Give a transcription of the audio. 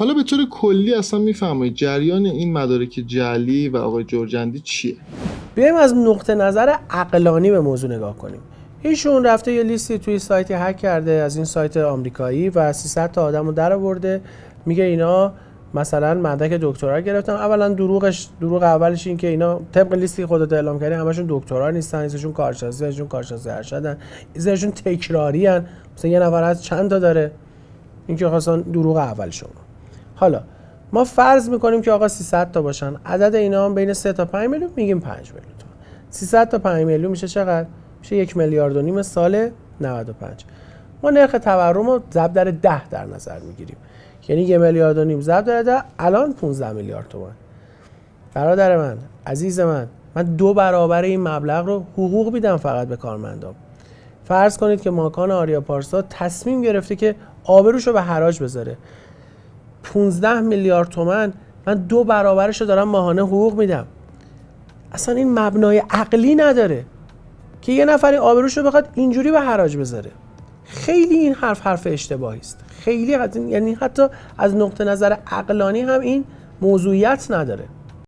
حالا به طور کلی اصلا میفهمید جریان این مدارک جعلی و آقای جرجندی چیه؟ بیایم از نقطه نظر عقلانی به موضوع نگاه کنیم. ایشون رفته یه لیستی توی سایتی هک کرده از این سایت آمریکایی و 300 تا آدمو درآورده، میگه اینا مثلا مدرک دکترا گرفتن. اولا دروغ اولش این که اینا طبق لیستی خودت اعلام کردی همشون دکترا نیستن، ازشون کارشناسی، ازشون کارشناس ارشدن، ازشون تکراری ان، مثلا یه نفر از چند تا داره. این که خاصن دروغ اول شما. حالا ما فرض میکنیم که آقا 300 تا باشن، عدد اینا هم بین 3 تا 5 میلیون، میگیم 5 میلیون تومان. 300 تا 5 میلیون میشه چقدر؟ میشه 1.5 میلیارد سال 95. ما نرخ تورم رو ضرب در 10 در نظر میگیریم، یعنی 1.5 میلیارد ضرب در 10 الان 15 میلیارد تومان. برادر من، عزیز من 2 برابر این مبلغ رو حقوق میدم فقط به کارمندام. فرض کنید که ماکان آریا پارسا تصمیم گرفته که آبروشو به حراج بذاره. 15 میلیارد تومان من 2 برابرش رو دارم ماهانه حقوق میدم. اصلا این مبنای عقلی نداره که یه نفری آبروشو بخواد اینجوری به حراج بذاره. خیلی این حرف اشتباهی است. خیلی یعنی حتی از نقطه نظر عقلانی هم این موضوعیت نداره.